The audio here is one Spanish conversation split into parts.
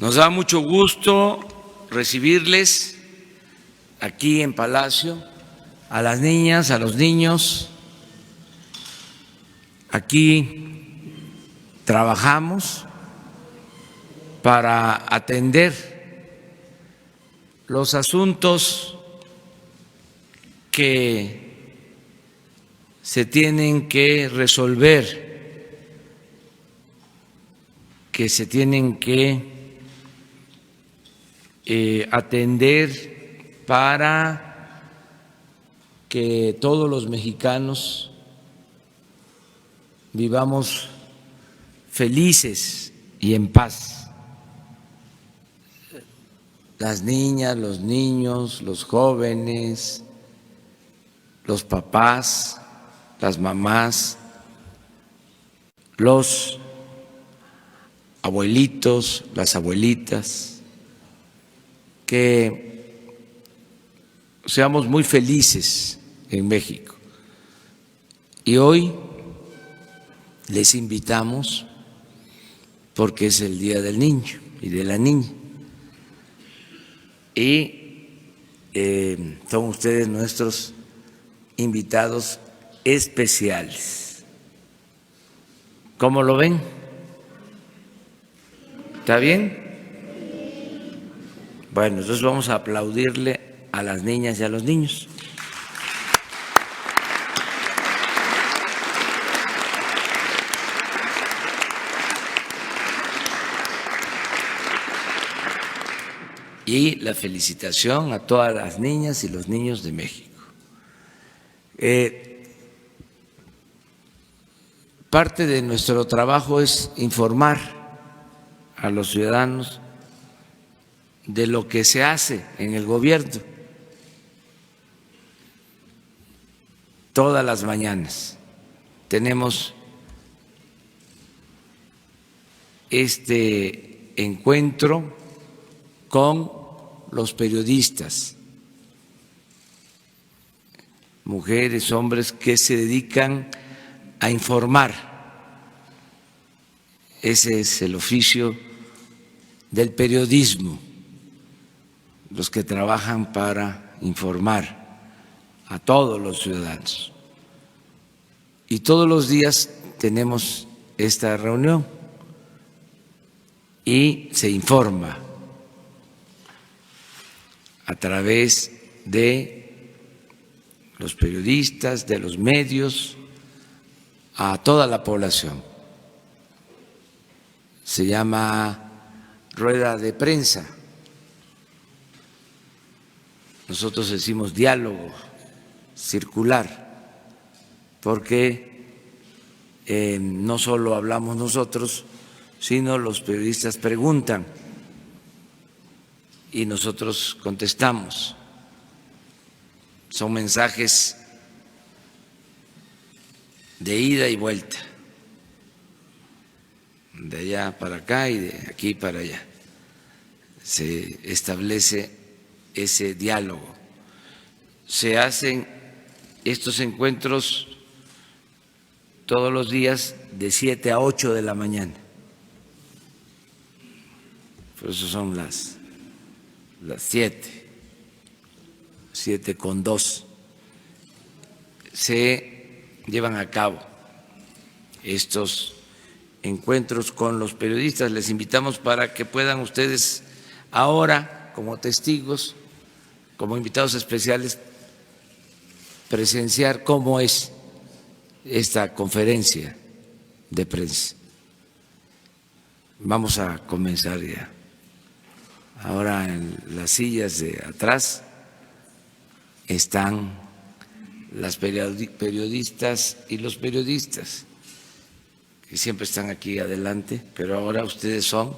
Nos da mucho gusto recibirles aquí en Palacio, a las niñas, a los niños. Aquí trabajamos para atender los asuntos que se tienen que resolver, que se tienen que atender para que todos los mexicanos vivamos felices y en paz. Las niñas, los niños, los jóvenes, los papás, las mamás, los abuelitos, las abuelitas, que seamos muy felices en México. Y hoy les invitamos, porque es el Día del Niño y de la Niña, y son ustedes nuestros invitados especiales. ¿Cómo lo ven? ¿Está bien? Bueno, entonces vamos a aplaudirle a las niñas y a los niños. Y la felicitación a todas las niñas y los niños de México. Parte de nuestro trabajo es informar a los ciudadanos de lo que se hace en el gobierno todas las mañanas. Tenemos este encuentro con los periodistas, mujeres, hombres que se dedican a informar. Ese es el oficio del periodismo, los que trabajan para informar a todos los ciudadanos. Y todos los días tenemos esta reunión y se informa a través de los periodistas, de los medios, a toda la población. Se llama rueda de prensa. Nosotros decimos diálogo circular, porque no solo hablamos nosotros, sino los periodistas preguntan y nosotros contestamos. Son mensajes de ida y vuelta, de allá para acá y de aquí para allá. Se establece ese diálogo. Se hacen estos encuentros todos los días de 7 a 8 de la mañana. Por eso son las 7:02. Se llevan a cabo estos encuentros con los periodistas. Les invitamos para que puedan ustedes ahora, como testigos, como invitados especiales, presenciar cómo es esta conferencia de prensa. Vamos a comenzar ya. Ahora en las sillas de atrás están las periodistas y los periodistas, que siempre están aquí adelante, pero ahora ustedes son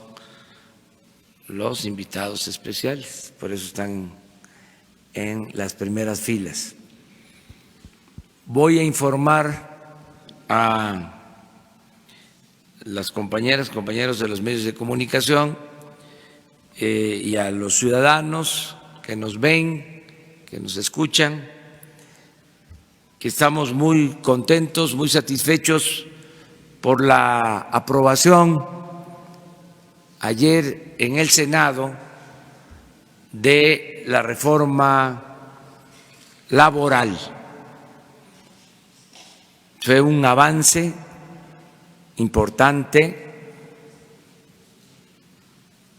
los invitados especiales, por eso están en las primeras filas. Voy a informar a las compañeras, compañeros de los medios de comunicación y a los ciudadanos que nos ven, que nos escuchan, que estamos muy contentos, muy satisfechos por la aprobación ayer en el Senado de la reforma laboral. Fue un avance importante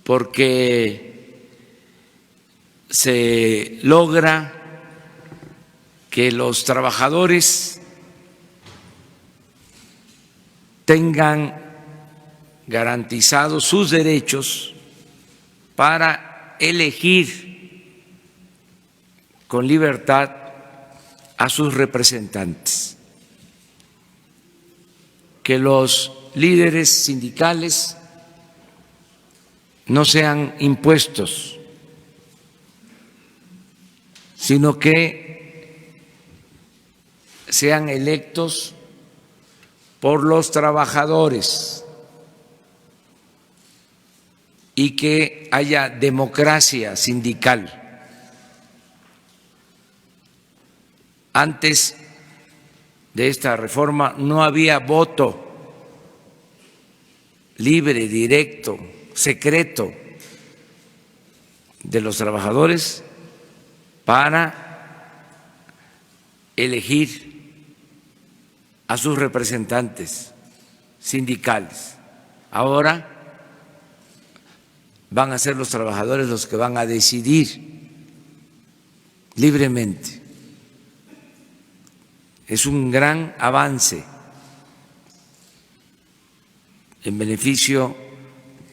porque se logra que los trabajadores tengan garantizados sus derechos para elegir con libertad a sus representantes, que los líderes sindicales no sean impuestos, sino que sean electos por los trabajadores y que haya democracia sindical. Antes de esta reforma no había voto libre, directo, secreto de los trabajadores para elegir a sus representantes sindicales. Ahora van a ser los trabajadores los que van a decidir libremente. Es un gran avance en beneficio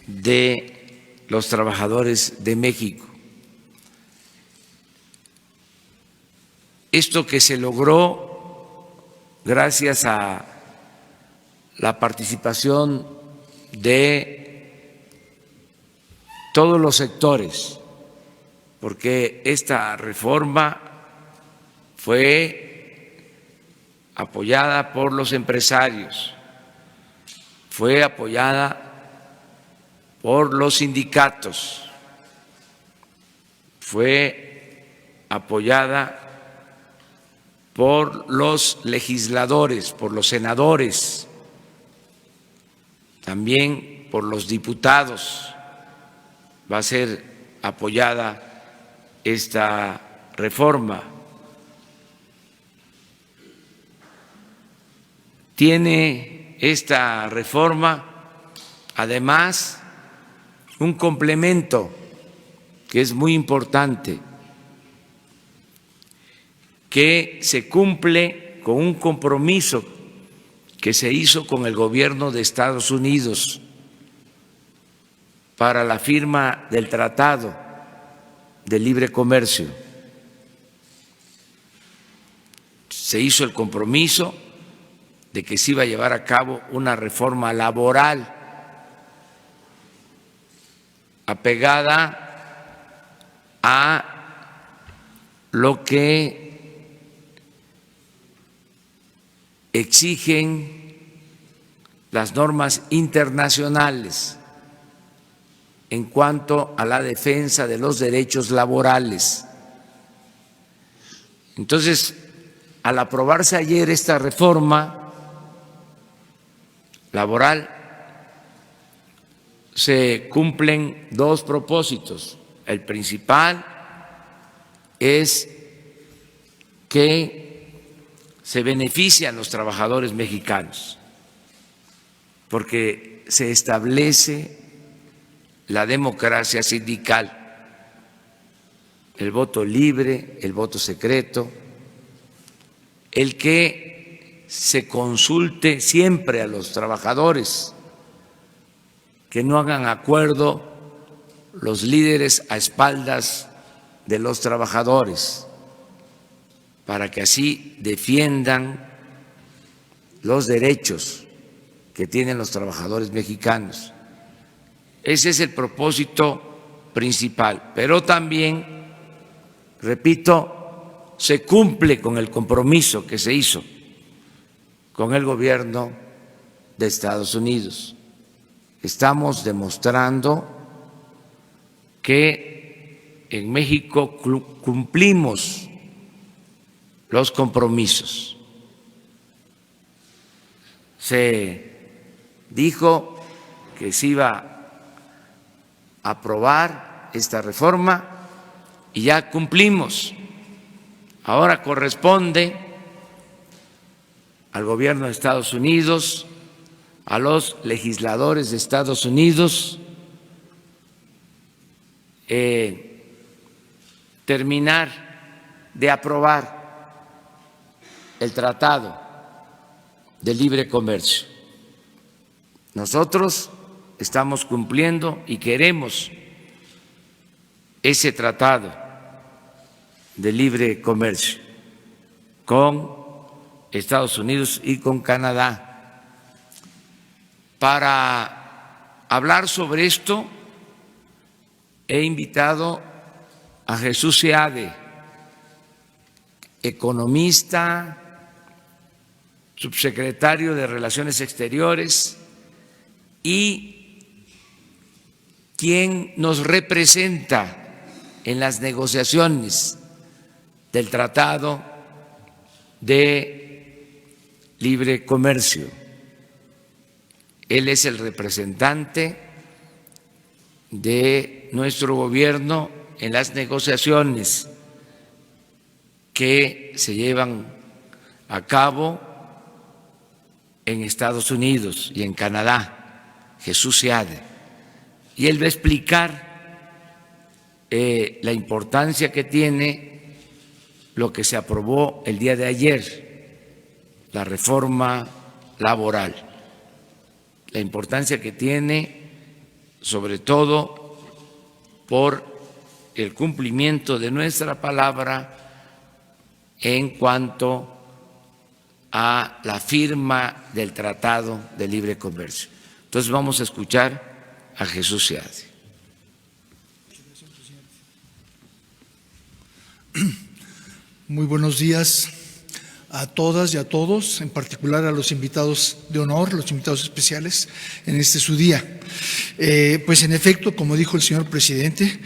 de los trabajadores de México. Esto que se logró gracias a la participación de todos los sectores, porque esta reforma fue apoyada por los empresarios, fue apoyada por los sindicatos, fue apoyada por los legisladores, por los senadores, también por los diputados. Va a ser apoyada esta reforma. Tiene esta reforma, además, un complemento que es muy importante, que se cumple con un compromiso que se hizo con el gobierno de Estados Unidos para la firma del Tratado de Libre Comercio. Se hizo el compromiso de que se iba a llevar a cabo una reforma laboral apegada a lo que exigen las normas internacionales en cuanto a la defensa de los derechos laborales. Entonces, al aprobarse ayer esta reforma laboral, se cumplen dos propósitos. El principal es que se benefician los trabajadores mexicanos, porque se establece la democracia sindical, el voto libre, el voto secreto, el que se consulte siempre a los trabajadores, que no hagan acuerdo los líderes a espaldas de los trabajadores, para que así defiendan los derechos que tienen los trabajadores mexicanos. Ese es el propósito principal, pero también, repito, se cumple con el compromiso que se hizo con el gobierno de Estados Unidos. Estamos demostrando que en México cumplimos los compromisos. Se dijo que se iba aprobar esta reforma y ya cumplimos. Ahora corresponde al gobierno de Estados Unidos, a los legisladores de Estados Unidos, terminar de aprobar el Tratado de Libre Comercio. Nosotros estamos cumpliendo y queremos ese Tratado de Libre Comercio con Estados Unidos y con Canadá. Para hablar sobre esto, he invitado a Jesús Seade, economista, subsecretario de Relaciones Exteriores y quien nos representa en las negociaciones del Tratado de Libre Comercio. Él es el representante de nuestro gobierno en las negociaciones que se llevan a cabo en Estados Unidos y en Canadá, Jesús Seade. Y él va a explicar la importancia que tiene lo que se aprobó el día de ayer, la reforma laboral, la importancia que tiene sobre todo por el cumplimiento de nuestra palabra en cuanto a la firma del Tratado de Libre Comercio. Entonces vamos a escuchar a Jesús Seade. Muy buenos días a todas y a todos, en particular a los invitados de honor, los invitados especiales en este su día. Pues en efecto, como dijo el señor presidente,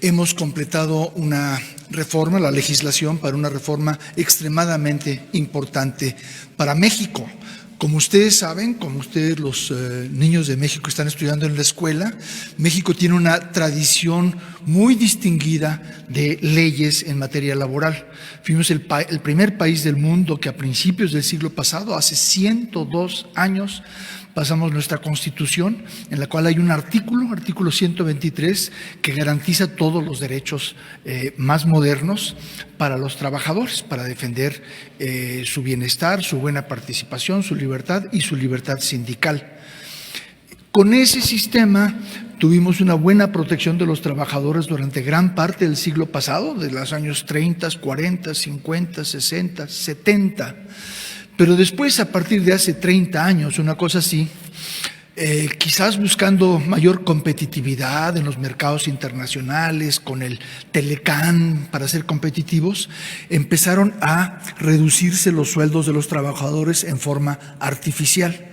hemos completado una reforma, la legislación para una reforma extremadamente importante para México. Como ustedes saben, como ustedes los niños de México están estudiando en la escuela, México tiene una tradición muy distinguida de leyes en materia laboral. Fuimos el primer país del mundo que a principios del siglo pasado, hace 102 años, pasamos nuestra Constitución, en la cual hay un artículo 123, que garantiza todos los derechos más modernos para los trabajadores, para defender su bienestar, su buena participación, su libertad y su libertad sindical. Con ese sistema tuvimos una buena protección de los trabajadores durante gran parte del siglo pasado, de los años 30, 40, 50, 60, 70. Pero después, a partir de hace 30 años, una cosa así, quizás buscando mayor competitividad en los mercados internacionales, con el Telecán para ser competitivos, empezaron a reducirse los sueldos de los trabajadores en forma artificial.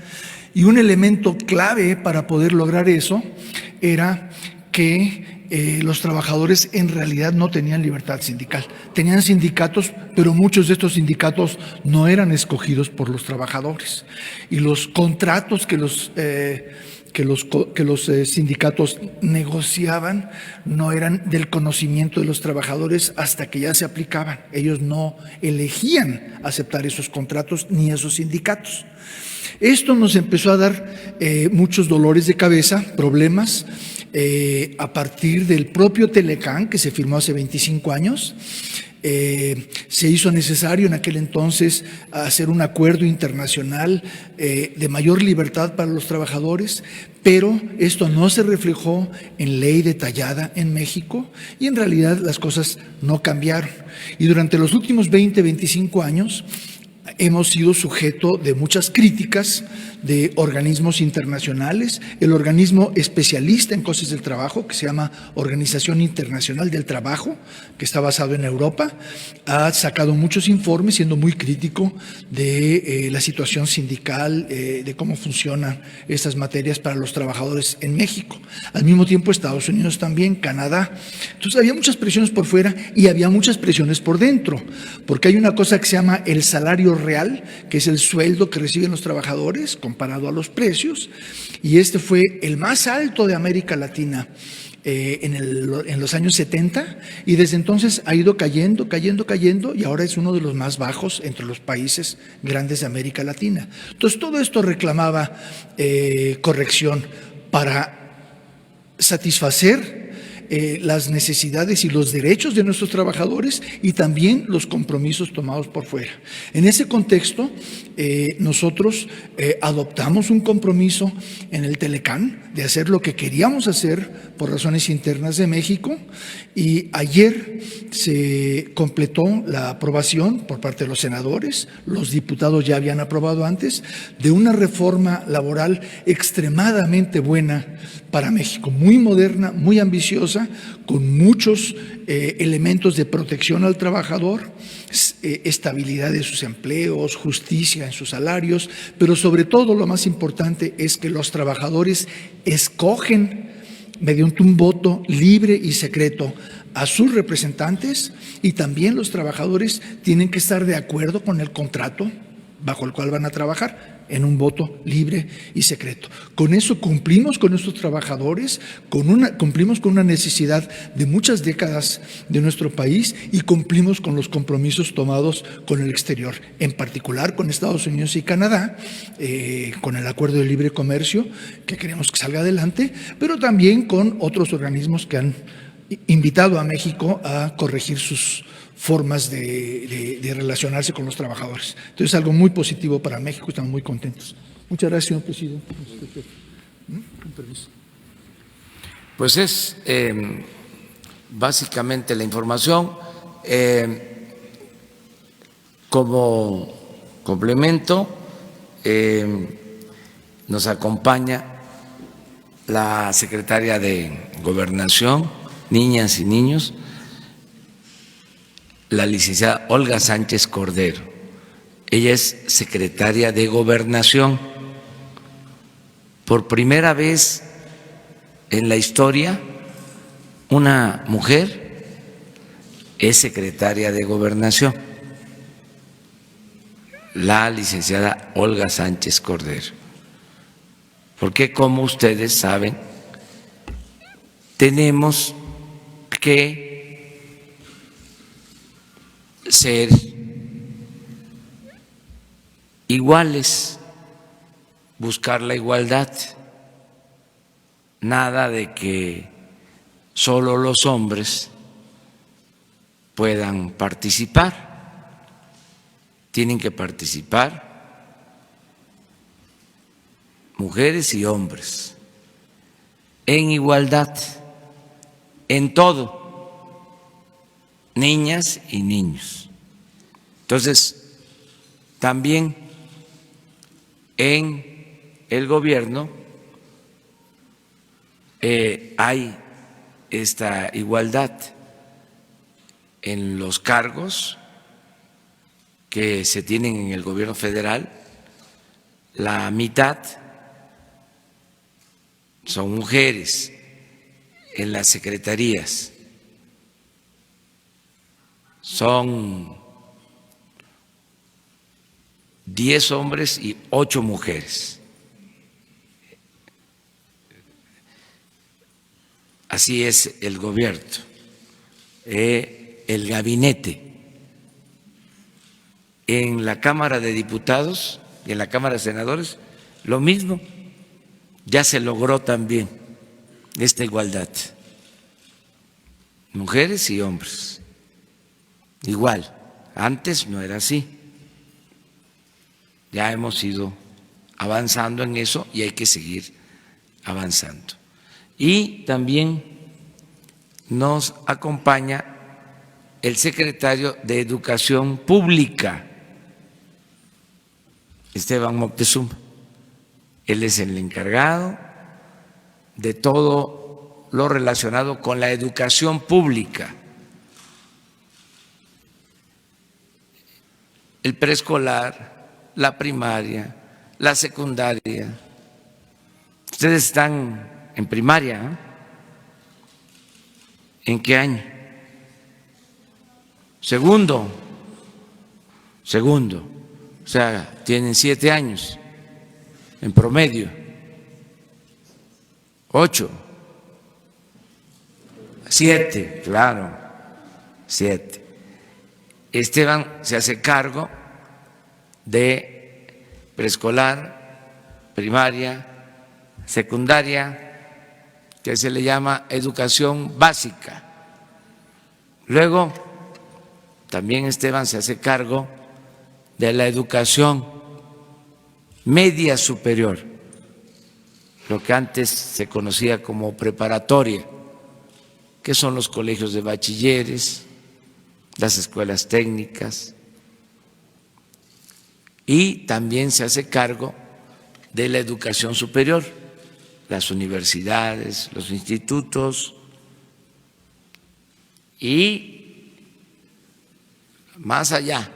Y un elemento clave para poder lograr eso era que los trabajadores en realidad no tenían libertad sindical. Tenían sindicatos, pero muchos de estos sindicatos no eran escogidos por los trabajadores. Y los contratos que los sindicatos negociaban no eran del conocimiento de los trabajadores hasta que ya se aplicaban. Ellos no elegían aceptar esos contratos ni esos sindicatos. Esto nos empezó a dar muchos dolores de cabeza, problemas, a partir del propio Telecán, que se firmó hace 25 años. Se hizo necesario en aquel entonces hacer un acuerdo internacional de mayor libertad para los trabajadores, pero esto no se reflejó en ley detallada en México y en realidad las cosas no cambiaron. Y durante los últimos 20, 25 años hemos sido sujeto de muchas críticas de organismos internacionales. El organismo especialista en cosas del trabajo, que se llama Organización Internacional del Trabajo, que está basado en Europa, ha sacado muchos informes siendo muy crítico de la situación sindical, de cómo funcionan estas materias para los trabajadores en México. Al mismo tiempo, Estados Unidos también, Canadá. Entonces había muchas presiones por fuera y había muchas presiones por dentro, porque hay una cosa que se llama el salario salario real, que es el sueldo que reciben los trabajadores comparado a los precios, y este fue el más alto de América Latina en los años 70, y desde entonces ha ido cayendo, y ahora es uno de los más bajos entre los países grandes de América Latina. Entonces, todo esto reclamaba corrección para satisfacer las necesidades y los derechos de nuestros trabajadores y también los compromisos tomados por fuera. En ese contexto, nosotros adoptamos un compromiso en el Telecán de hacer lo que queríamos hacer por razones internas de México, y ayer se completó la aprobación por parte de los senadores, los diputados ya habían aprobado antes, de una reforma laboral extremadamente buena para México, muy moderna, muy ambiciosa, con muchos elementos de protección al trabajador, estabilidad de sus empleos, justicia en sus salarios, pero sobre todo lo más importante es que los trabajadores escogen mediante un voto libre y secreto a sus representantes, y también los trabajadores tienen que estar de acuerdo con el contrato bajo el cual van a trabajar, en un voto libre y secreto. Con eso cumplimos con nuestros trabajadores, cumplimos con una necesidad de muchas décadas de nuestro país, y cumplimos con los compromisos tomados con el exterior, en particular con Estados Unidos y Canadá, con el Acuerdo de Libre Comercio, que queremos que salga adelante, pero también con otros organismos que han invitado a México a corregir sus formas de relacionarse con los trabajadores. Entonces, es algo muy positivo para México, estamos muy contentos. Muchas gracias, señor presidente. Con permiso. Pues es básicamente la información. Como complemento, nos acompaña la secretaria de Gobernación, Niñas y Niños, la licenciada Olga Sánchez Cordero. Ella es secretaria de Gobernación. Por primera vez en la historia, una mujer es secretaria de Gobernación, la licenciada Olga Sánchez Cordero. Porque, como ustedes saben, tenemos que ser iguales, buscar la igualdad, nada de que solo los hombres puedan participar, tienen que participar mujeres y hombres en igualdad, en todo, niñas y niños. Entonces, también en el gobierno hay esta igualdad en los cargos que se tienen en el gobierno federal. La mitad son mujeres en las secretarías, son 10 hombres y 8 mujeres. Así es el gobierno, el gabinete. En la Cámara de Diputados y en la Cámara de Senadores, lo mismo, ya se logró también esta igualdad, mujeres y hombres. Igual, antes no era así. Ya hemos ido avanzando en eso y hay que seguir avanzando. Y también nos acompaña el secretario de Educación Pública, Esteban Moctezuma. Él es el encargado de todo lo relacionado con la educación pública, el preescolar, la primaria, la secundaria. Ustedes están en primaria, ¿eh? ¿En qué año? Segundo. o sea, tienen 7 años en promedio, 8, 7, claro, 7. Esteban se hace cargo de preescolar, primaria, secundaria, que se le llama educación básica. Luego, también Esteban se hace cargo de la educación media superior, lo que antes se conocía como preparatoria, que son los colegios de bachilleres, las escuelas técnicas, y también se hace cargo de la educación superior, las universidades, los institutos, y más allá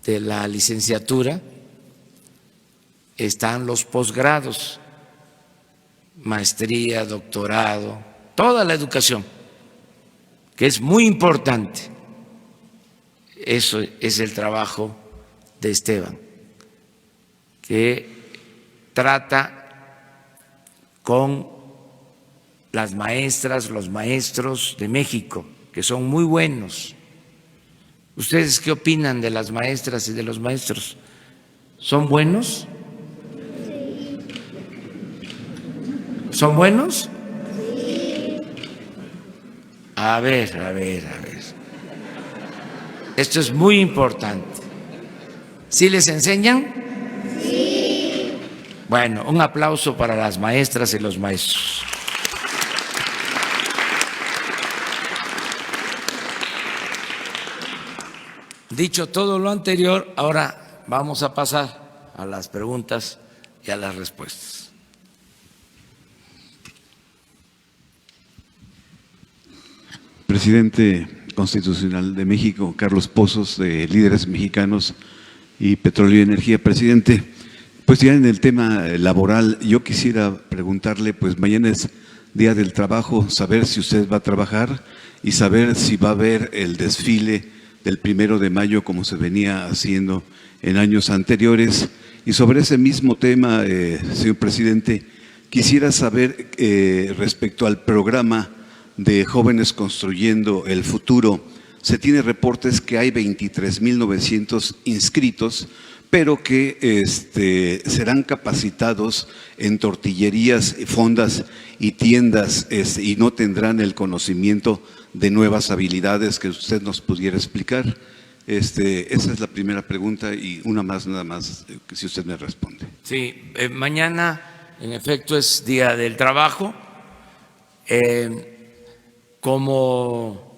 de la licenciatura están los posgrados, maestría, doctorado, toda la educación, que es muy importante. Eso es el trabajo de Esteban, que trata con las maestras, los maestros de México, que son muy buenos. ¿Ustedes qué opinan de las maestras y de los maestros? ¿Son buenos? ¿Son buenos? A ver. Esto es muy importante. ¿Sí les enseñan? Sí. Bueno, un aplauso para las maestras y los maestros. Dicho todo lo anterior, ahora vamos a pasar a las preguntas y a las respuestas. Presidente Constitucional de México, Carlos Pozos, de Líderes Mexicanos y Petróleo y Energía. Presidente, pues ya en el tema laboral, yo quisiera preguntarle, pues mañana es Día del Trabajo, saber si usted va a trabajar y saber si va a haber el desfile del 1 de mayo como se venía haciendo en años anteriores. Y sobre ese mismo tema, señor presidente, quisiera saber respecto al programa de Jóvenes Construyendo el Futuro. Se tiene reportes que hay 23.900 inscritos, pero que serán capacitados en tortillerías, fondas y tiendas y no tendrán el conocimiento de nuevas habilidades que usted nos pudiera explicar. Esa es la primera pregunta y una más, nada más, si usted me responde. Sí, mañana en efecto es Día del Trabajo. Como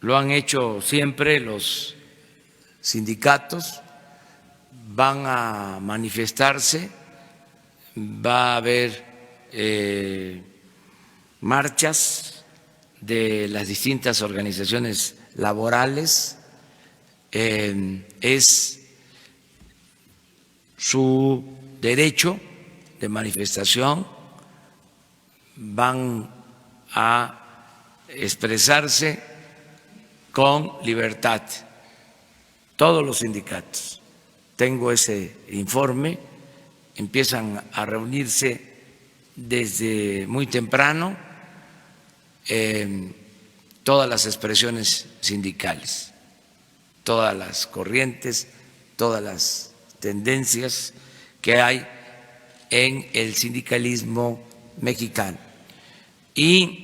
lo han hecho siempre los sindicatos, van a manifestarse, va a haber marchas de las distintas organizaciones laborales, es su derecho de manifestación, van a expresarse con libertad, todos los sindicatos. Tengo ese informe, empiezan a reunirse desde muy temprano todas las expresiones sindicales, todas las corrientes, todas las tendencias que hay en el sindicalismo mexicano. Y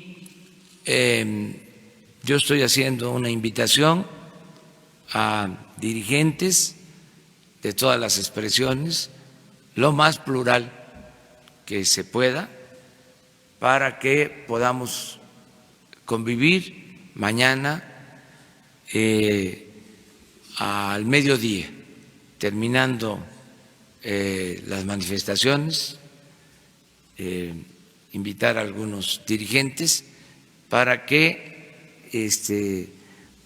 yo estoy haciendo una invitación a dirigentes de todas las expresiones, lo más plural que se pueda, para que podamos convivir mañana al mediodía, terminando las manifestaciones, invitar a algunos dirigentes para que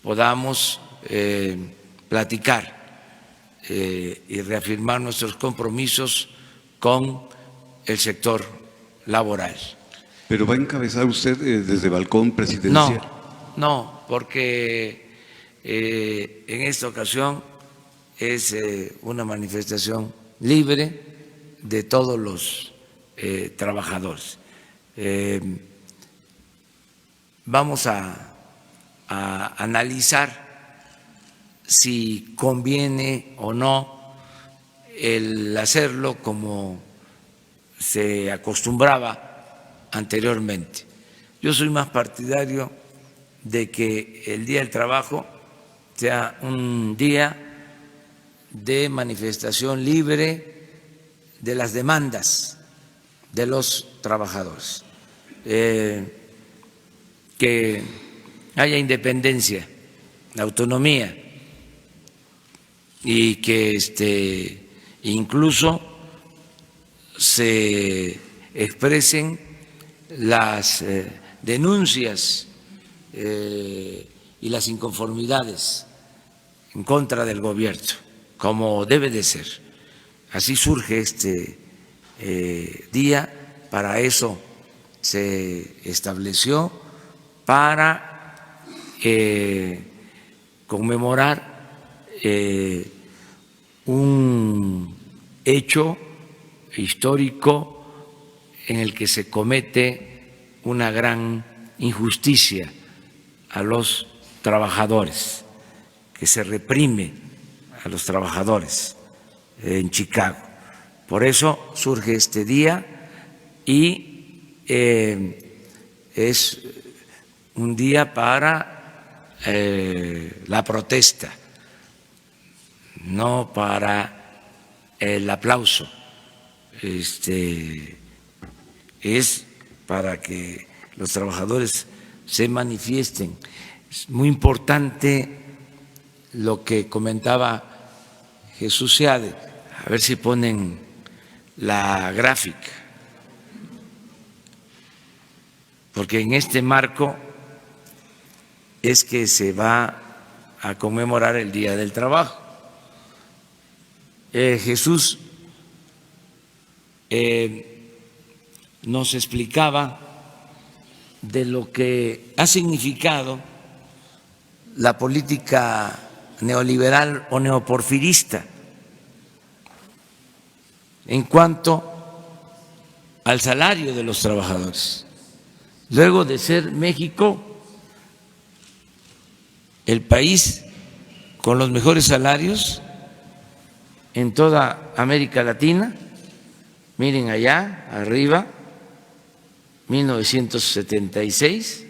podamos platicar y reafirmar nuestros compromisos con el sector laboral. ¿Pero va a encabezar usted desde balcón presidencial? No, porque en esta ocasión es una manifestación libre de todos los trabajadores. Vamos a analizar si conviene o no el hacerlo como se acostumbraba anteriormente. Yo soy más partidario de que el Día del Trabajo sea un día de manifestación libre de las demandas de los trabajadores, que haya independencia, autonomía y que incluso se expresen las denuncias y las inconformidades en contra del gobierno, como debe de ser. Así surge este día, para eso se estableció, para conmemorar un hecho histórico en el que se comete una gran injusticia a los trabajadores, que se reprime a los trabajadores en Chicago. Por eso surge este día y es un día para la protesta, no para el aplauso. Es para que los trabajadores se manifiesten. Es muy importante lo que comentaba Jesús Seade. A ver si ponen la gráfica, porque en este marco es que se va a conmemorar el Día del Trabajo. Jesús nos explicaba de lo que ha significado la política neoliberal o neoporfirista en cuanto al salario de los trabajadores. Luego de ser México el país con los mejores salarios en toda América Latina, miren allá arriba, 1976,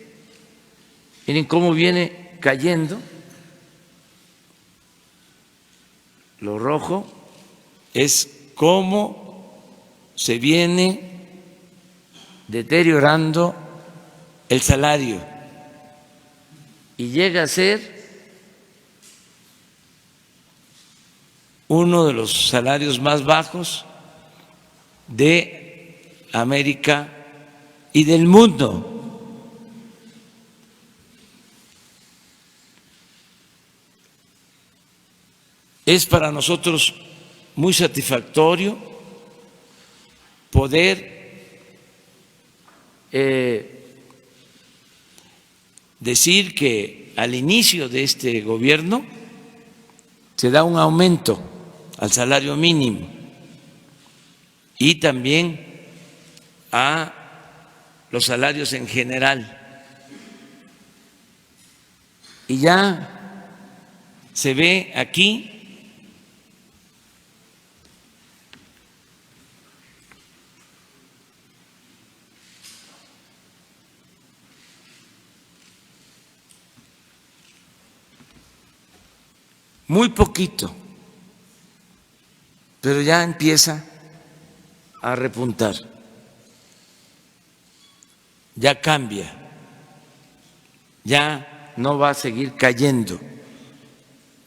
miren cómo viene cayendo. Lo rojo es cómo se viene deteriorando el salario y llega a ser uno de los salarios más bajos de América y del mundo. Es para nosotros muy satisfactorio poder decir que al inicio de este gobierno se da un aumento al salario mínimo y también a los salarios en general. Y ya se ve aquí muy poquito, pero ya empieza a repuntar, ya cambia, ya no va a seguir cayendo,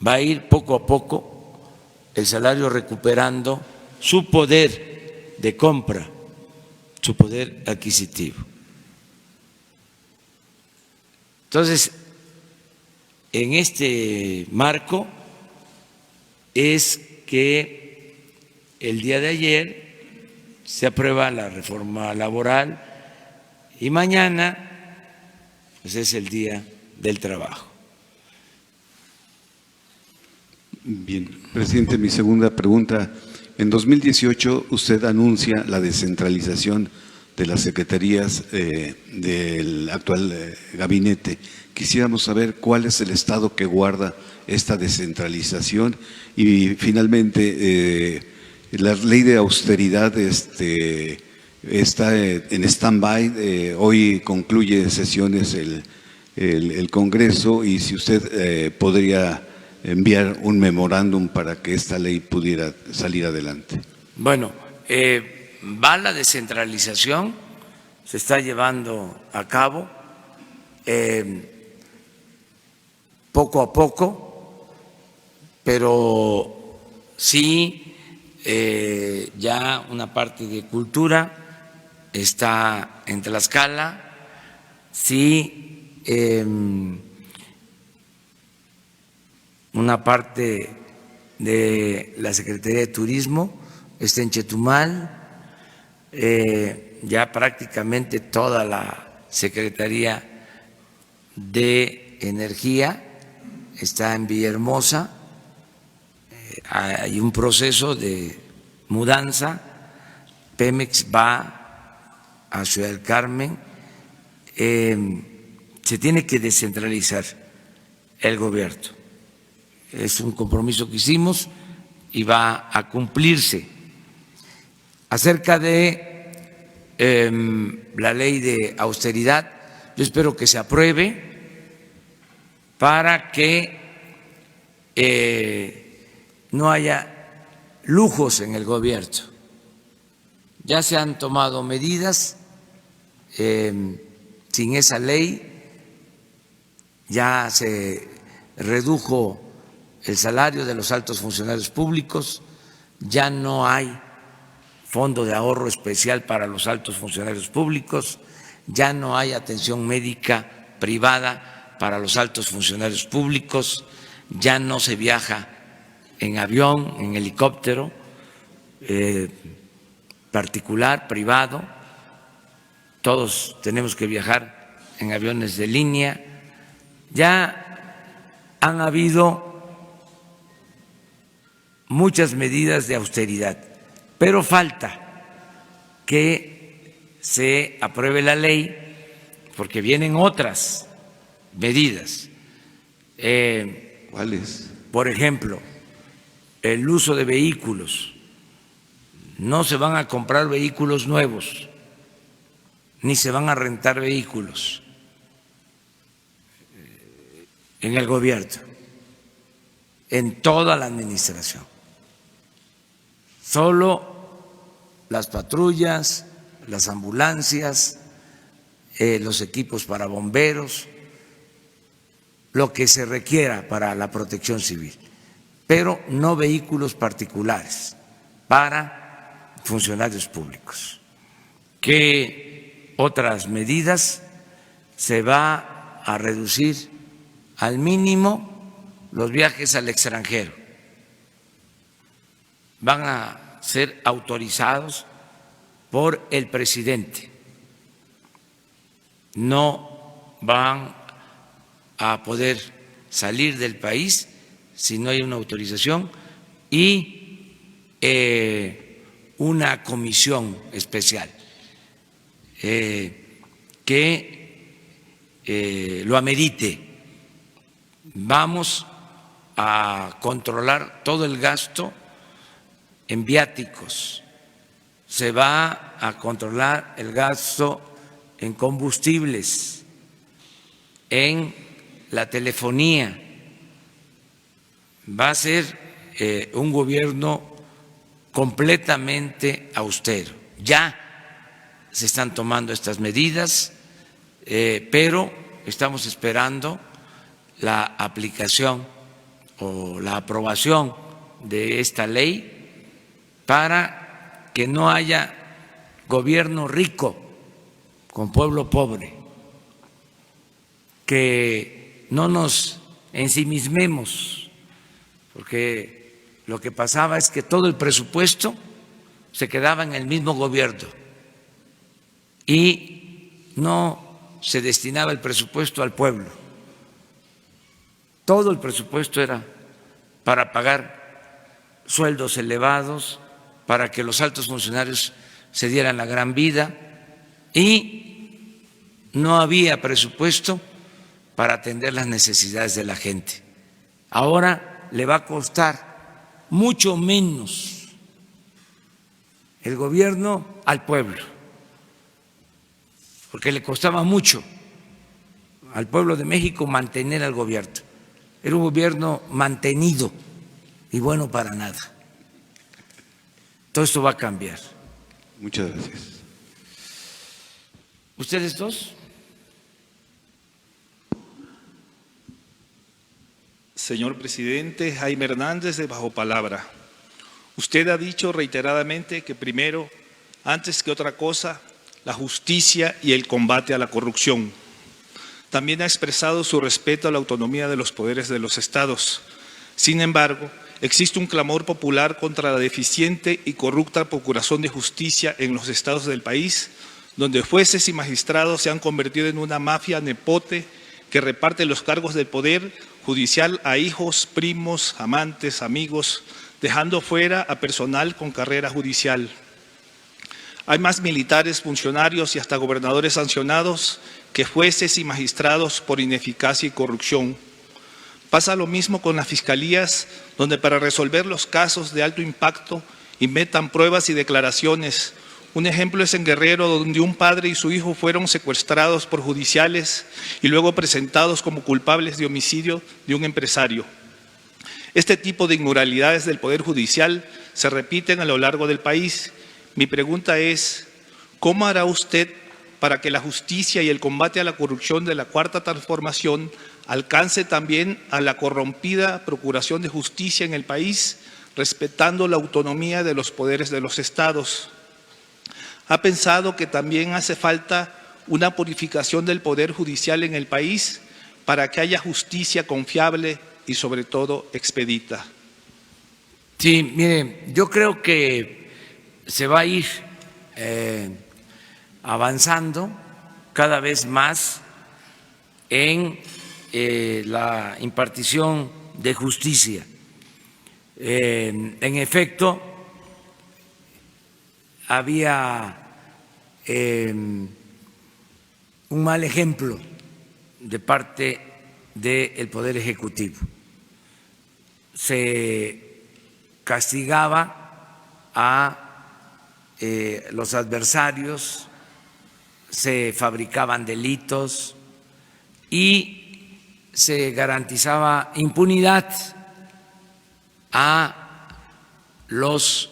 va a ir poco a poco el salario recuperando su poder de compra, su poder adquisitivo. Entonces, en este marco es que el día de ayer se aprueba la reforma laboral y mañana pues es el Día del Trabajo. Bien, presidente, mi segunda pregunta. En 2018 usted anuncia la descentralización de las secretarías del actual gabinete. Quisiéramos saber cuál es el estado que guarda esta descentralización y finalmente la ley de austeridad está en stand-by. Hoy concluye sesiones el Congreso y si usted podría enviar un memorándum para que esta ley pudiera salir adelante. Bueno, va la descentralización, se está llevando a cabo poco a poco, pero sí ya una parte de cultura está en Tlaxcala, sí una parte de la Secretaría de Turismo está en Chetumal, ya prácticamente toda la Secretaría de Energía está en Villahermosa, hay un proceso de mudanza, Pemex va a Ciudad del Carmen, se tiene que descentralizar el gobierno. Es un compromiso que hicimos y va a cumplirse. Acerca de la ley de austeridad, yo espero que se apruebe para que no haya lujos en el gobierno. Ya se han tomado medidas, sin esa ley ya se redujo el salario de los altos funcionarios públicos, ya no hay fondo de ahorro especial para los altos funcionarios públicos, ya no hay atención médica privada para los altos funcionarios públicos, ya no se viaja en avión, en helicóptero particular, privado, todos tenemos que viajar en aviones de línea. Ya han habido muchas medidas de austeridad, pero falta que se apruebe la ley porque vienen otras medidas. ¿Cuáles? Por ejemplo, el uso de vehículos. No se van a comprar vehículos nuevos, ni se van a rentar vehículos en el gobierno, en toda la administración. Solo las patrullas, las ambulancias, los equipos para bomberos, lo que se requiera para la protección civil, pero no vehículos particulares para funcionarios públicos. ¿Qué otras medidas? Se va a reducir al mínimo los viajes al extranjero. Van a ser autorizados por el presidente. No van a poder salir del país si no hay una autorización y una comisión especial que lo amerite. Vamos a controlar todo el gasto en viáticos, se va a controlar el gasto en combustibles, en la telefonía. Va a ser un gobierno completamente austero. Ya se están tomando estas medidas, pero estamos esperando la aplicación o la aprobación de esta ley para que no haya gobierno rico con pueblo pobre, que no nos ensimismemos, porque lo que pasaba es que todo el presupuesto se quedaba en el mismo gobierno y no se destinaba el presupuesto al pueblo. Todo el presupuesto era para pagar sueldos elevados, para que los altos funcionarios se dieran la gran vida y no había presupuesto para atender las necesidades de la gente. Ahora le va a costar mucho menos el gobierno al pueblo, porque le costaba mucho al pueblo de México mantener al gobierno. Era un gobierno mantenido y bueno para nada. Todo esto va a cambiar. Muchas gracias. ¿Ustedes dos? Señor presidente, Jaime Hernández de Bajo Palabra. Usted ha dicho reiteradamente que primero, antes que otra cosa, la justicia y el combate a la corrupción. También ha expresado su respeto a la autonomía de los poderes de los estados. Sin embargo, existe un clamor popular contra la deficiente y corrupta procuración de justicia en los estados del país, donde jueces y magistrados se han convertido en una mafia nepote que reparte los cargos del poder judicial a hijos, primos, amantes, amigos, dejando fuera a personal con carrera judicial. Hay más militares, funcionarios y hasta gobernadores sancionados que jueces y magistrados por ineficacia y corrupción. Pasa lo mismo con las fiscalías, donde para resolver los casos de alto impacto inventan pruebas y declaraciones. Un ejemplo es en Guerrero, donde un padre y su hijo fueron secuestrados por judiciales y luego presentados como culpables de homicidio de un empresario. Este tipo de inmoralidades del Poder Judicial se repiten a lo largo del país. Mi pregunta es, ¿cómo hará usted para que la justicia y el combate a la corrupción de la Cuarta Transformación alcance también a la corrompida procuración de justicia en el país, respetando la autonomía de los poderes de los estados? ¿Ha pensado que también hace falta una purificación del Poder Judicial en el país para que haya justicia confiable y sobre todo expedita? Sí, mire, yo creo que se va a ir avanzando cada vez más en la impartición de justicia. En efecto, había un mal ejemplo de parte del Poder Ejecutivo. Se castigaba a los adversarios, se fabricaban delitos y se garantizaba impunidad a los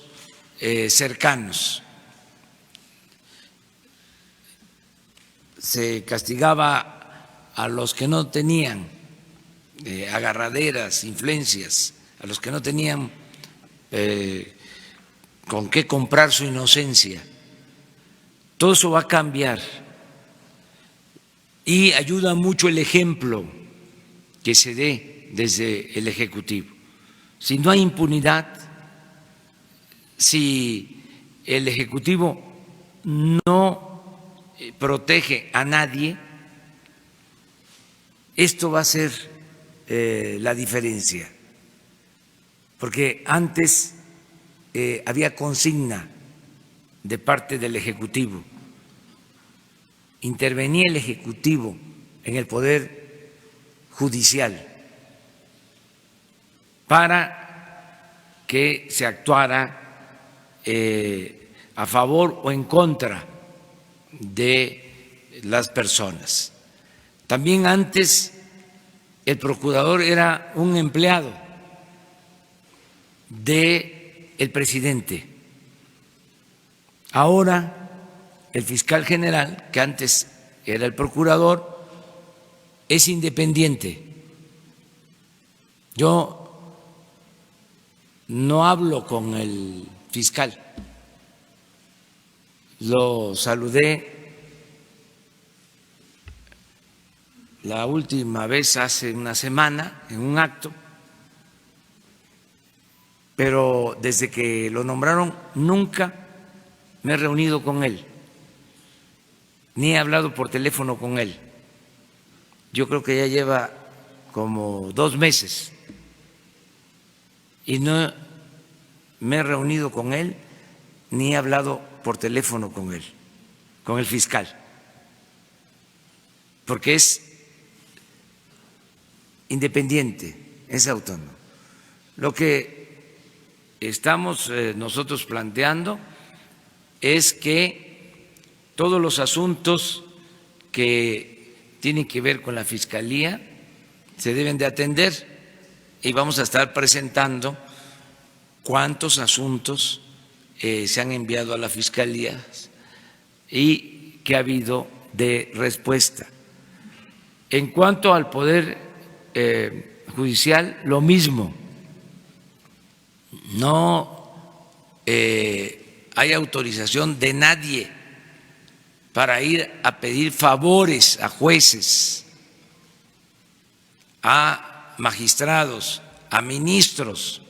cercanos. Se castigaba a los que no tenían agarraderas, influencias, a los que no tenían con qué comprar su inocencia. Todo eso va a cambiar y ayuda mucho el ejemplo que se dé desde el Ejecutivo. Si no hay impunidad, si el Ejecutivo no protege a nadie, esto va a ser la diferencia, porque antes había consigna de parte del Ejecutivo, intervenía el Ejecutivo en el Poder Judicial para que se actuara a favor o en contra de las personas. También antes el procurador era un empleado del presidente. Ahora el fiscal general, que antes era el procurador, es independiente. Yo no hablo con el fiscal. Lo saludé la última vez hace una semana en un acto, pero desde que lo nombraron nunca me he reunido con él, ni he hablado por teléfono con él. Yo creo que ya lleva como 2 meses y no me he reunido con él ni he hablado por teléfono con él, con el fiscal, porque es independiente, es autónomo. Lo que estamos nosotros planteando es que todos los asuntos que tienen que ver con la Fiscalía se deben de atender y vamos a estar presentando cuántos asuntos se han enviado a la Fiscalía y que ha habido de respuesta. En cuanto al Poder Judicial, lo mismo. No hay autorización de nadie para ir a pedir favores a jueces, a magistrados, a ministros.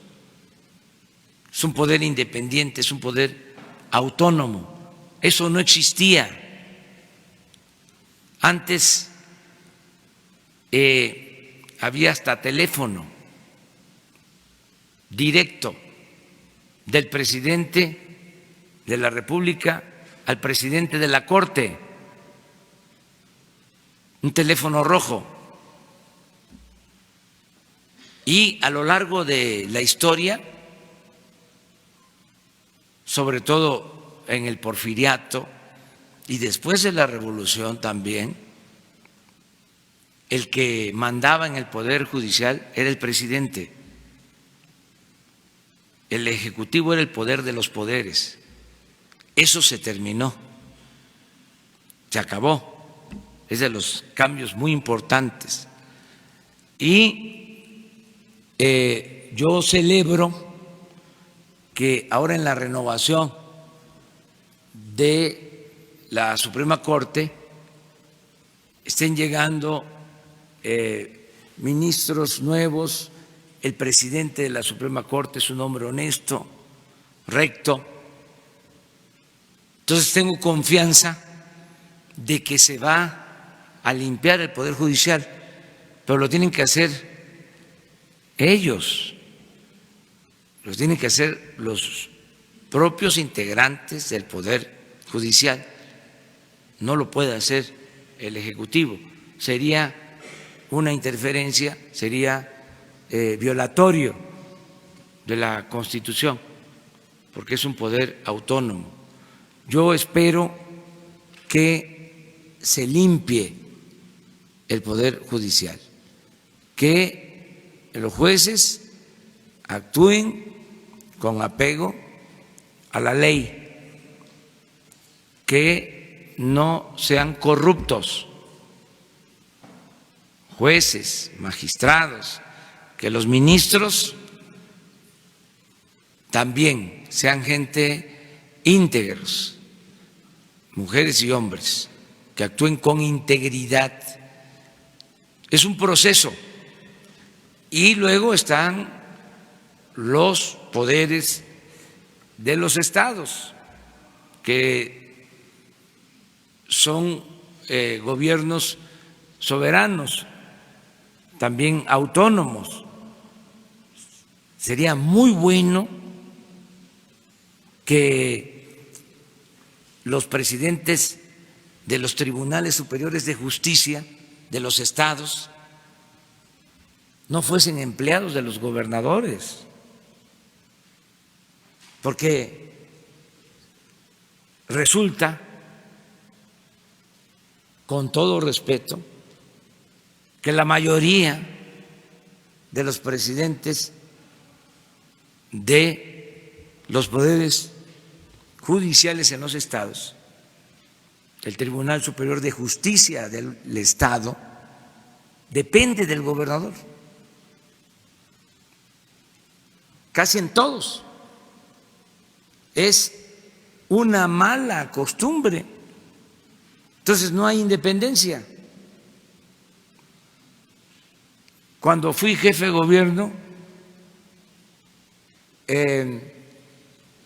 Es un poder independiente, es un poder autónomo. Eso no existía. Antes había hasta teléfono directo del presidente de la República al presidente de la Corte, un teléfono rojo. Y a lo largo de la historia, sobre todo en el Porfiriato y después de la Revolución también, el que mandaba en el Poder Judicial era el presidente. El Ejecutivo era el poder de los poderes. Eso se terminó, se acabó. Es de los cambios muy importantes. Y yo celebro que ahora en la renovación de la Suprema Corte estén llegando ministros nuevos. El presidente de la Suprema Corte es un hombre honesto, recto. Entonces tengo confianza de que se va a limpiar el Poder Judicial, pero lo tienen que hacer ellos, lo tienen que hacer los propios integrantes del Poder Judicial, no lo puede hacer el Ejecutivo. Sería una interferencia, sería violatorio de la Constitución, porque es un poder autónomo. Yo espero que se limpie el Poder Judicial, que los jueces actúen con apego a la ley, que no sean corruptos, jueces, magistrados, que los ministros también sean gente íntegros, mujeres y hombres, que actúen con integridad. Es un proceso. Y luego están los poderes de los estados, que son gobiernos soberanos, también autónomos. Sería muy bueno que los presidentes de los tribunales superiores de justicia de los estados no fuesen empleados de los gobernadores, porque resulta, con todo respeto, que la mayoría de los presidentes de los poderes judiciales en los estados, el Tribunal Superior de Justicia del Estado, depende del gobernador, casi en todos. Es una mala costumbre. Entonces no hay independencia. Cuando fui jefe de gobierno,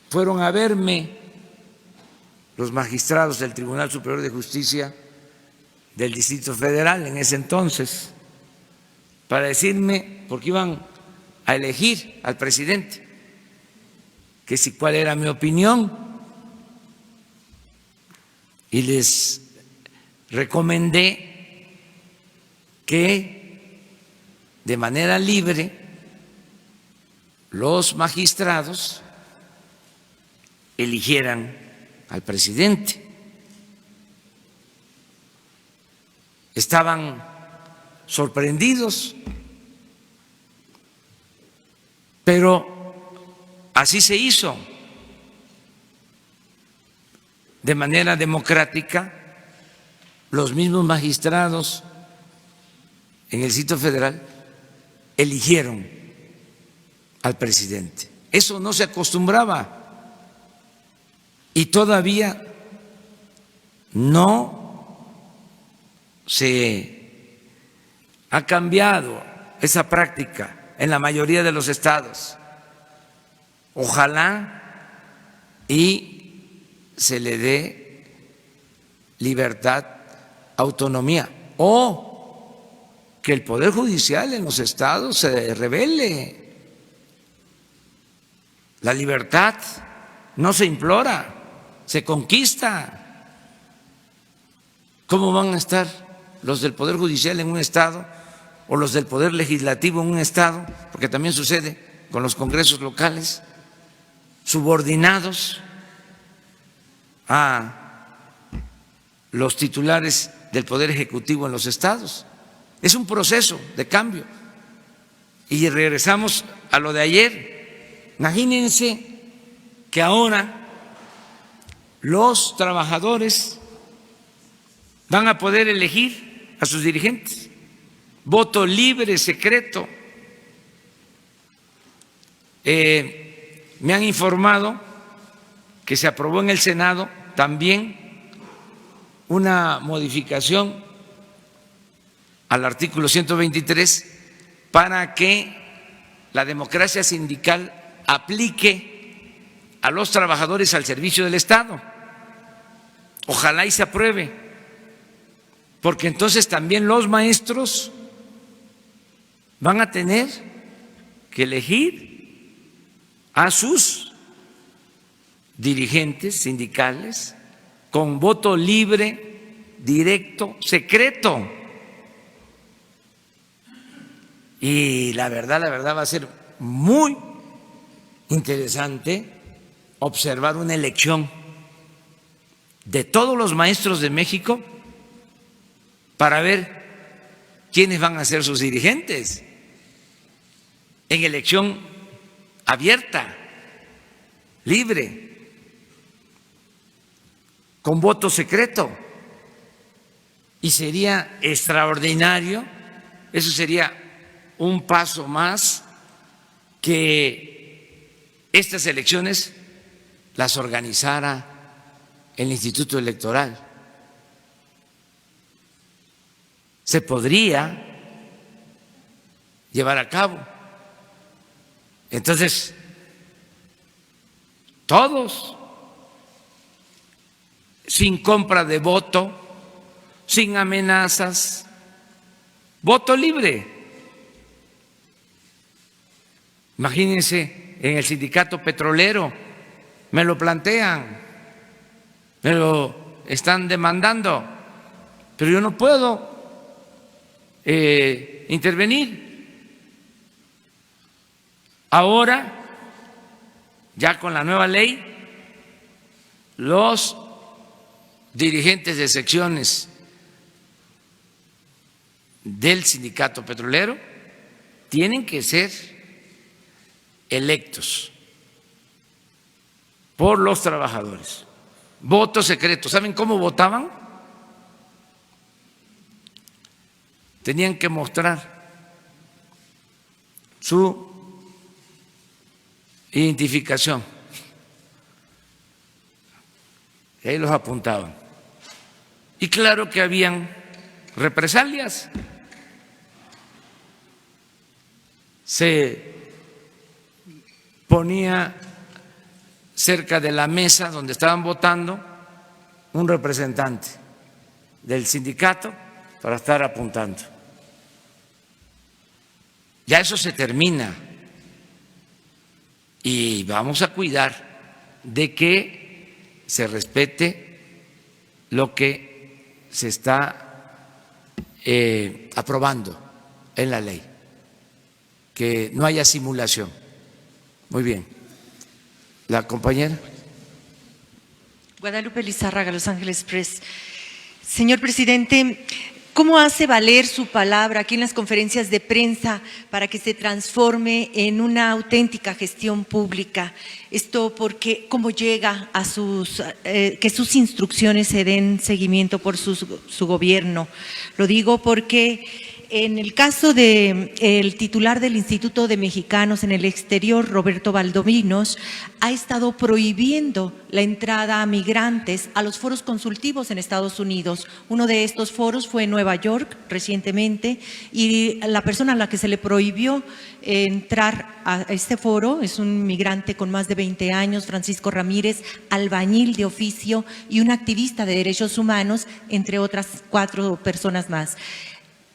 fueron a verme los magistrados del Tribunal Superior de Justicia del Distrito Federal en ese entonces, para decirme, porque iban a a elegir al presidente, que si cuál era mi opinión, y les recomendé que de manera libre los magistrados eligieran al presidente. Estaban sorprendidos, pero así se hizo, de manera democrática. Los mismos magistrados en el Distrito Federal eligieron al presidente. Eso no se acostumbraba y todavía no se ha cambiado esa práctica en la mayoría de los estados. Ojalá y se le dé libertad, autonomía, o que el Poder Judicial en los estados se revele. La libertad no se implora, se conquista. ¿Cómo van a estar los del Poder Judicial en un estado o los del Poder Legislativo en un estado? Porque también sucede con los congresos locales, subordinados a los titulares del Poder Ejecutivo en los estados. Es un proceso de cambio. Y regresamos a lo de ayer. Imagínense que ahora los trabajadores van a poder elegir a sus dirigentes. Voto libre, secreto. Me han informado que se aprobó en el Senado también una modificación al artículo 123 para que la democracia sindical aplique a los trabajadores al servicio del Estado. Ojalá y se apruebe, porque entonces también los maestros van a tener que elegir a sus dirigentes sindicales con voto libre, directo, secreto. Y la verdad va a ser muy interesante observar una elección de todos los maestros de México para ver quiénes van a ser sus dirigentes en elección abierta, libre, con voto secreto. Y sería extraordinario, eso sería un paso más, que estas elecciones las organizara el Instituto Electoral. Se podría llevar a cabo. Entonces, todos, sin compra de voto, sin amenazas, voto libre. Imagínense, en el sindicato petrolero me lo plantean, me lo están demandando, pero yo no puedo intervenir. Ahora, ya con la nueva ley, los dirigentes de secciones del sindicato petrolero tienen que ser electos por los trabajadores. Voto secreto. ¿Saben cómo votaban? Tenían que mostrar su identificación. Y ahí los apuntaban. Y claro que habían represalias. Se ponía cerca de la mesa donde estaban votando un representante del sindicato para estar apuntando. Ya eso se termina y vamos a cuidar de que se respete lo que se está aprobando en la ley, que no haya simulación. Muy bien. La compañera. Guadalupe Lizárraga, Los Ángeles Press. Señor presidente, ¿cómo hace valer su palabra aquí en las conferencias de prensa para que se transforme en una auténtica gestión pública? Esto porque, ¿cómo llega a que sus instrucciones se den seguimiento por su gobierno? Lo digo porque en el caso del titular del Instituto de Mexicanos en el Exterior, Roberto Valdovinos, ha estado prohibiendo la entrada a migrantes a los foros consultivos en Estados Unidos. Uno de estos foros fue en Nueva York recientemente y la persona a la que se le prohibió entrar a este foro es un migrante con más de 20 años, Francisco Ramírez, albañil de oficio y un activista de derechos humanos, entre otras 4 personas más.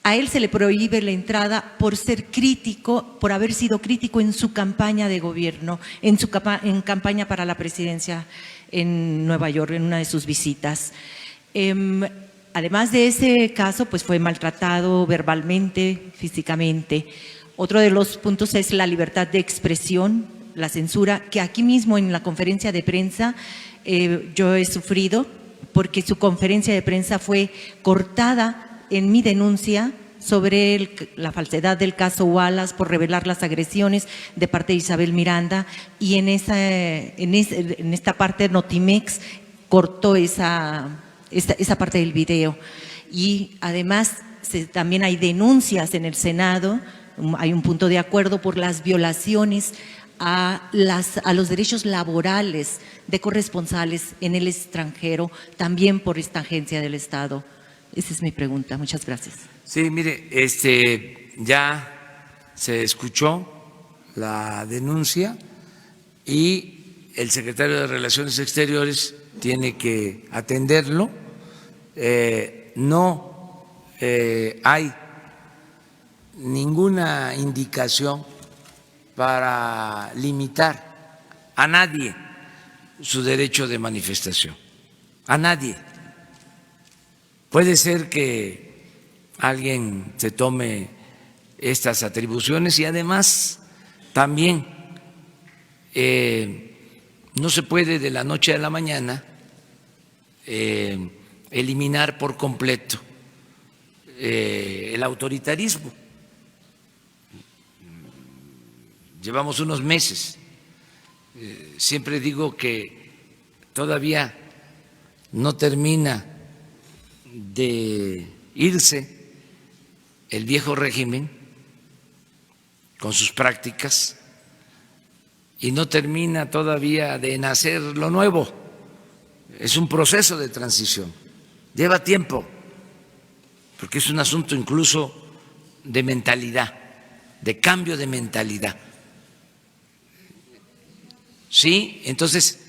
A él se le prohíbe la entrada por ser crítico, por haber sido crítico en su campaña de gobierno, en campaña para la presidencia en Nueva York, en una de sus visitas. Además de ese caso, pues fue maltratado verbalmente, físicamente. Otro de los puntos es la libertad de expresión, la censura, que aquí mismo en la conferencia de prensa yo he sufrido, porque su conferencia de prensa fue cortada en mi denuncia sobre la falsedad del caso Wallace por revelar las agresiones de parte de Isabel Miranda, y en esta parte Notimex cortó esa parte del video. Y además también hay denuncias en el Senado, hay un punto de acuerdo por las violaciones a los derechos laborales de corresponsales en el extranjero, también por esta agencia del Estado. Esa es mi pregunta. Muchas gracias. Sí, mire, ya se escuchó la denuncia y el secretario de Relaciones Exteriores tiene que atenderlo. No hay ninguna indicación para limitar a nadie su derecho de manifestación, a nadie. Puede ser que alguien se tome estas atribuciones y además también no se puede de la noche a la mañana eliminar por completo el autoritarismo. Llevamos unos meses. Siempre digo que todavía no termina de irse el viejo régimen con sus prácticas y no termina todavía de nacer lo nuevo. Es un proceso de transición, lleva tiempo, porque es un asunto incluso de mentalidad, de cambio de mentalidad. Sí, entonces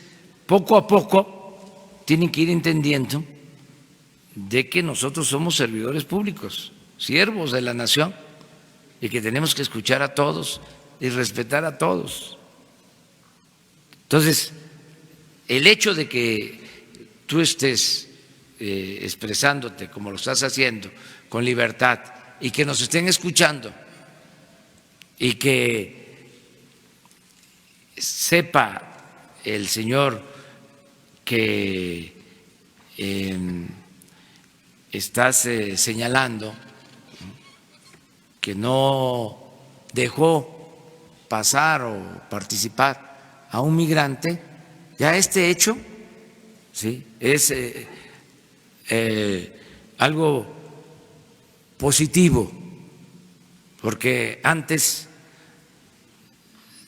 poco a poco tienen que ir entendiendo de que nosotros somos servidores públicos, siervos de la nación, y que tenemos que escuchar a todos y respetar a todos. Entonces, el hecho de que tú estés expresándote como lo estás haciendo, con libertad, y que nos estén escuchando, y que sepa el señor que estás señalando que no dejó pasar o participar a un migrante, ya este hecho, ¿sí?, es algo positivo, porque antes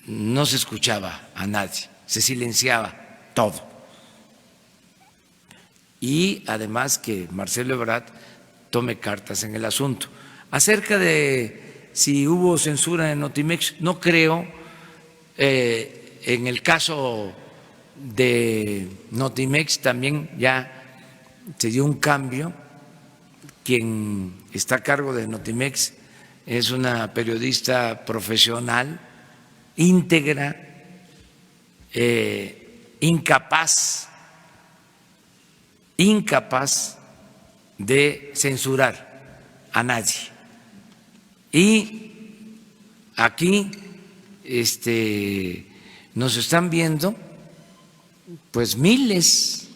no se escuchaba a nadie, se silenciaba todo. Y además que Marcelo Ebrard tome cartas en el asunto. Acerca de si hubo censura en Notimex, no creo. En el caso de Notimex también ya se dio un cambio. Quien está a cargo de Notimex es una periodista profesional, íntegra, incapaz de censurar a nadie. Y aquí nos están viendo pues miles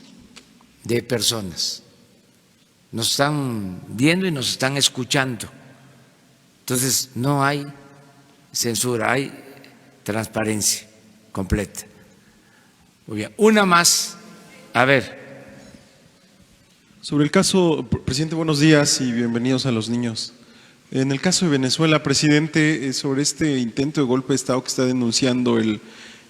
de personas, nos están viendo y nos están escuchando. Entonces no hay censura, hay transparencia completa. Muy bien, una más. A ver. Sobre el caso, presidente, buenos días y bienvenidos a los niños. En el caso de Venezuela, presidente, sobre este intento de golpe de Estado que está denunciando el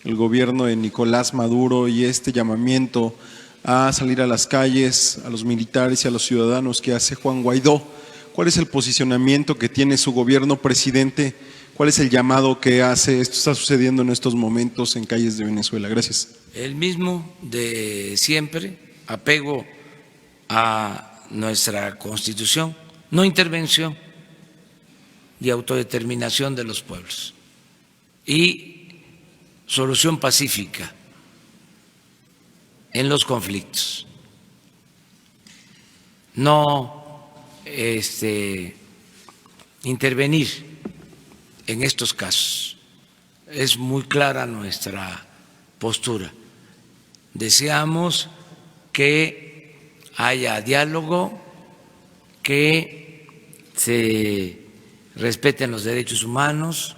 gobierno de Nicolás Maduro y este llamamiento a salir a las calles, a los militares y a los ciudadanos que hace Juan Guaidó, ¿cuál es el posicionamiento que tiene su gobierno, presidente? ¿Cuál es el llamado que hace? Esto está sucediendo en estos momentos en calles de Venezuela. Gracias. El mismo de siempre, apego a nuestra Constitución, no intervención y autodeterminación de los pueblos y solución pacífica en los conflictos. No intervenir en estos casos. Es muy clara nuestra postura. Deseamos que haya diálogo, que se respeten los derechos humanos,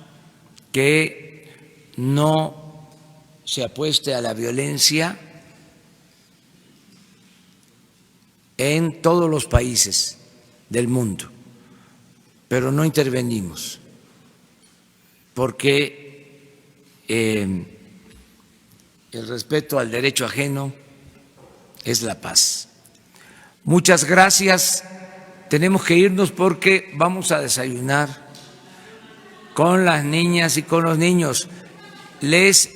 que no se apueste a la violencia en todos los países del mundo, pero no intervenimos porque el respeto al derecho ajeno es la paz. Muchas gracias. Tenemos que irnos porque vamos a desayunar con las niñas y con los niños. Les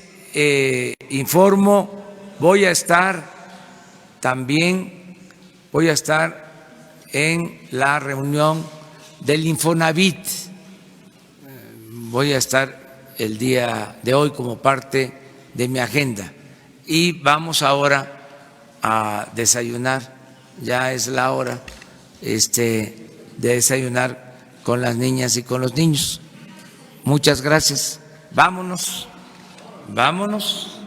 informo, voy a estar en la reunión del Infonavit. Voy a estar el día de hoy como parte de mi agenda. Y vamos ahora a desayunar, ya es la hora de desayunar con las niñas y con los niños. Muchas gracias. Vámonos, vámonos.